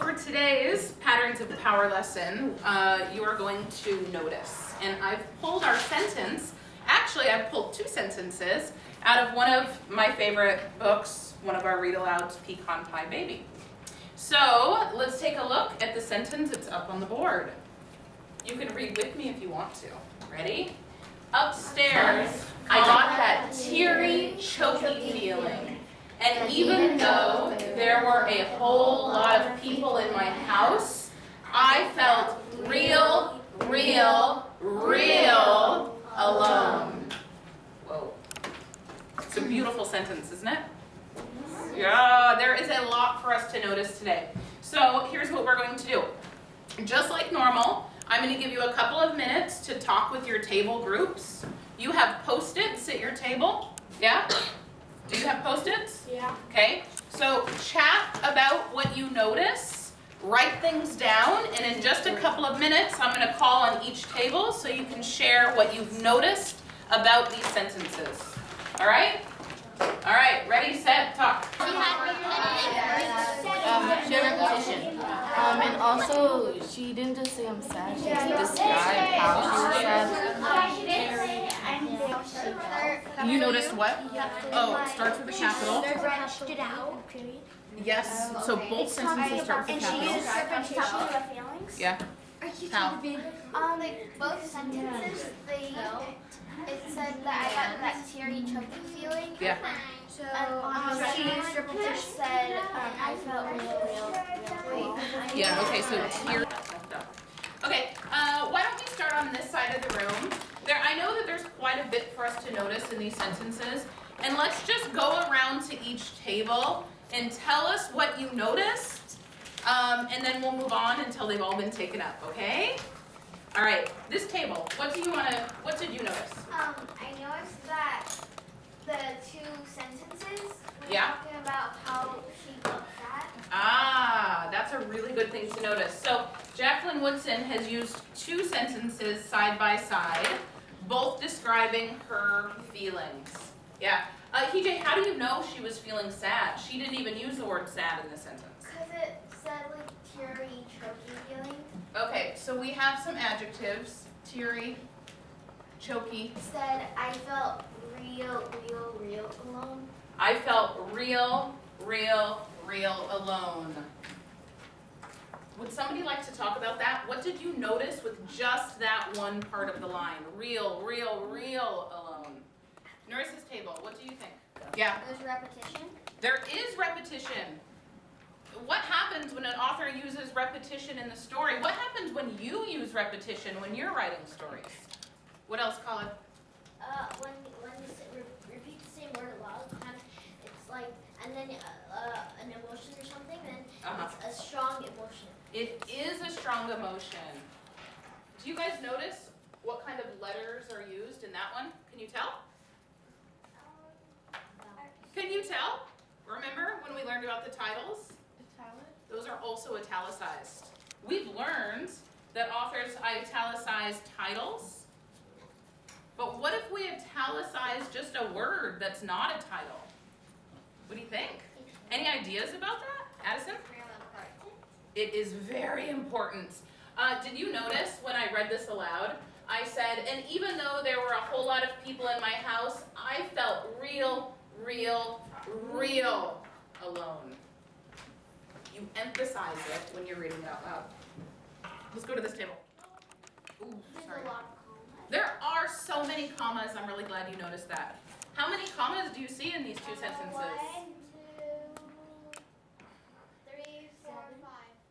For today's Patterns of Power lesson, you are going to notice. And I've pulled our sentence, actually I've pulled two sentences out of one of my favorite books, one of our read-alouds, Pecan Pie Baby. So let's take a look at the sentence. It's up on the board. You can read with me if you want to. Ready? Upstairs, I got that teary, choky feeling. And even though there were a whole lot of people in my house, I felt real alone. Whoa. It's a beautiful sentence, isn't it? Yeah, there is a lot for us to notice today. So here's what we're going to do. Just like normal, I'm going to give you a couple of minutes to talk with your table groups. You have Post-its at your table, yeah? Do you have Post-its? Yeah. Okay, so chat about what you notice, write things down, and in just a couple of minutes, I'm going to call on each table so you can share what you've noticed about these sentences. All right? All right, ready, set, talk. She had repetition. And also, she didn't just say I'm sad, she described how she was sad. You noticed what? Oh, it starts with a capital. Stretched it out. Yes, so both sentences start with a And she used capital. repetition of the feelings. Yeah. How? Both sentences, it said that I got that teary, choky feeling. Yeah. And she used repetition. Said I felt real. Yeah, okay, so tear. Okay, why don't we start on this side of the room? I know that there's quite a bit for us to notice in these sentences, and let's just go around to each table and tell us what you noticed, and then we'll move on until they've all been taken up, okay? All right, this table, what did you notice? I noticed that the two sentences were Yeah. talking about how she felt sad. Ah, that's a really good thing to notice. So Jacqueline Woodson has used two sentences side by side, both describing her feelings. Yeah. TJ, how do you know she was feeling sad? She didn't even use the word sad in this sentence. Because it said like teary, choky feeling. Okay, so we have some adjectives. Teary, choky. It said I felt real alone. I felt real alone. Would somebody like to talk about that? What did you notice with just that one part of the line? Real alone. Nurse's table, what do you think? Yeah. There's repetition. There is repetition. What happens when an author uses repetition in the story? What happens when you use repetition when you're writing stories? What else, Colin? When you repeat the same word a lot of times, it's like, and then an emotion or something, then it's a strong emotion. It is a strong emotion. Do you guys notice what kind of letters are used in that one? Can you tell? Can you tell? Remember when we learned about the titles? Those are also italicized. We've learned that authors italicize titles, but what if we italicize just a word that's not a title? What do you think? Any ideas about that? Addison? It is very important. Did you notice when I read this aloud, I said, and even though there were a whole lot of people in my house, I felt real alone. You emphasize it when you're reading it out loud. Let's go to this table. Ooh, sorry. There's a lot of commas. There are so many commas. I'm really glad you noticed that. How many commas do you see in these two sentences? 1, 2, 3, 4,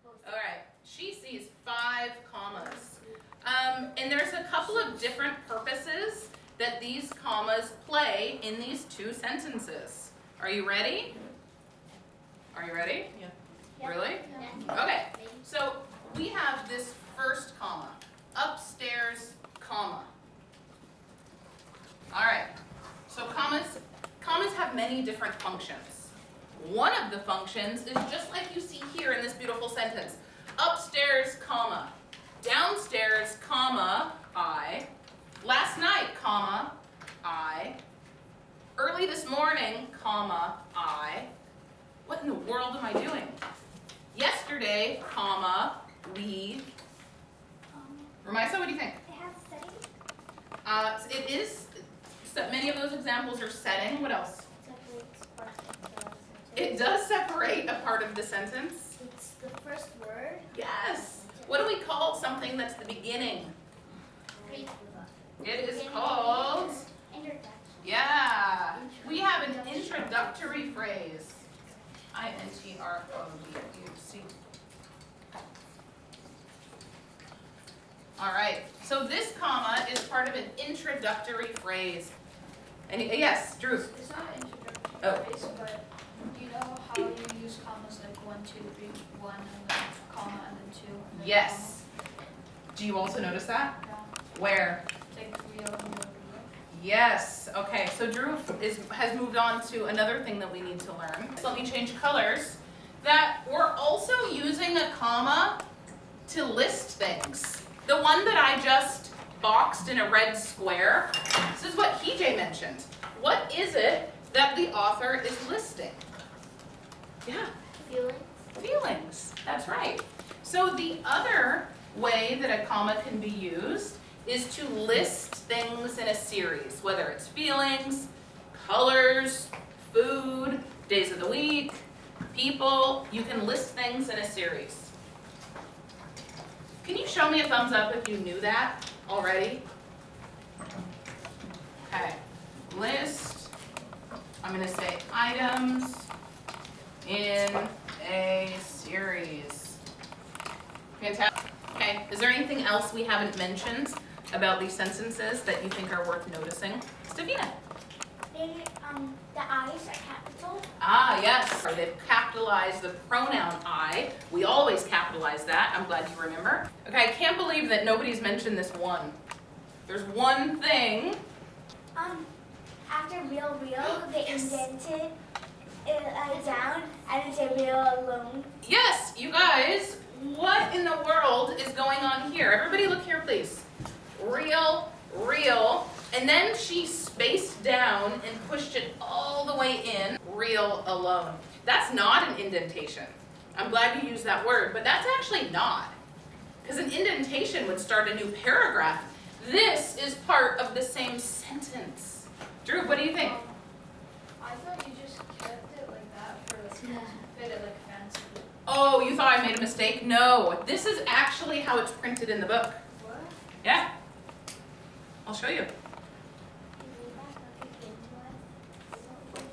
5. All right, she sees 5 commas. And there's a couple of different purposes that these commas play in these two sentences. Are you ready? Are you ready? Yeah. Really? Yeah. Okay, so we have this first comma, upstairs, comma. All right, so commas have many different functions. One of the functions is just like you see here in this beautiful sentence. Upstairs, comma. Downstairs, comma, I. Last night, comma, I. Early this morning, comma, I. What in the world am I doing? Yesterday, comma, we. Ramisa, what do you think? It has setting. It is, so many of those examples are setting. What else? Separates part of the sentence. It does separate a part of the sentence. It's the first word. Yes. What do we call something that's the beginning? It is called, Introduction. yeah. We have an introductory phrase. INTRODUC. All right, so this comma is part of an introductory phrase. And yes, Drew. It's not an introductory Oh. phrase, but you know how you use commas like 1, 2, 3, 1, and then comma, and then 2. And then Yes. Do you also notice that? comma. Where? Yeah. It's like real and real. Yes, okay, so Drew has moved on to another thing that we need to learn. So let me change colors. That we're also using a comma to list things. The one that I just boxed in a red square, this is what KJ mentioned. What is it that the author is listing? Yeah. Feelings. Feelings, that's right. So the other way that a comma can be used is to list things in a series, whether it's feelings, colors, food, days of the week, people. You can list things in a series. Can you show me a thumbs up if you knew that already? Okay, list, I'm gonna say items in a series. Fantastic. Okay, is there anything else we haven't mentioned about these sentences that you think are worth noticing? Stefina? The I's are capital. Ah, yes, they've capitalized the pronoun I. We always capitalize that. I'm glad you remember. Okay, I can't believe that nobody's mentioned this one. There's one thing. After real, they Yes. indented it down and it's a real alone. Yes, you guys, what in the world is going on here? Everybody look here, please. Real, and then she spaced down and pushed it all the way in, real alone. That's not an indentation. I'm glad you used that word, but that's actually not. Because an indentation would start a new paragraph. This is part of the same sentence. Drew, what do you think? I thought you just kept it like that for like to fit it like fancy. Oh, you thought I made a mistake? No, this is actually how it's printed in the book. What? Yeah, I'll show you.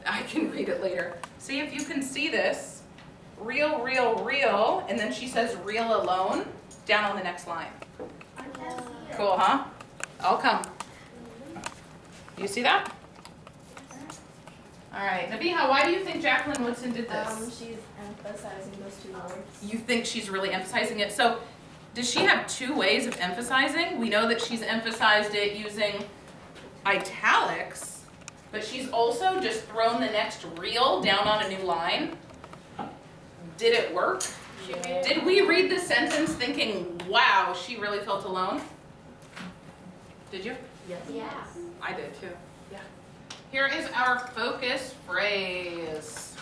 I can read it later. See if you can see this. Real, and then she says real alone down on the next line. Cool, huh? I'll come. You see that? All right, Nabiha, why do you think Jacqueline Woodson did this? She's emphasizing those two words. You think she's really emphasizing it. So does she have two ways of emphasizing? We know that she's emphasized it using italics, but she's also just thrown the next real down on a new line. Did it work? Yeah. Did we read the sentence thinking, wow, she really felt alone? Did you? Yes. Yeah. I did too. Yeah. Here is our focus phrase.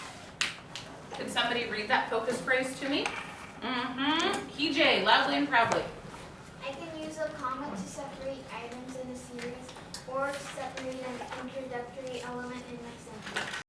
Can somebody read that focus phrase to me? KJ, loudly and proudly. I can use a comma to separate items in a series or to separate an introductory element in my sentence.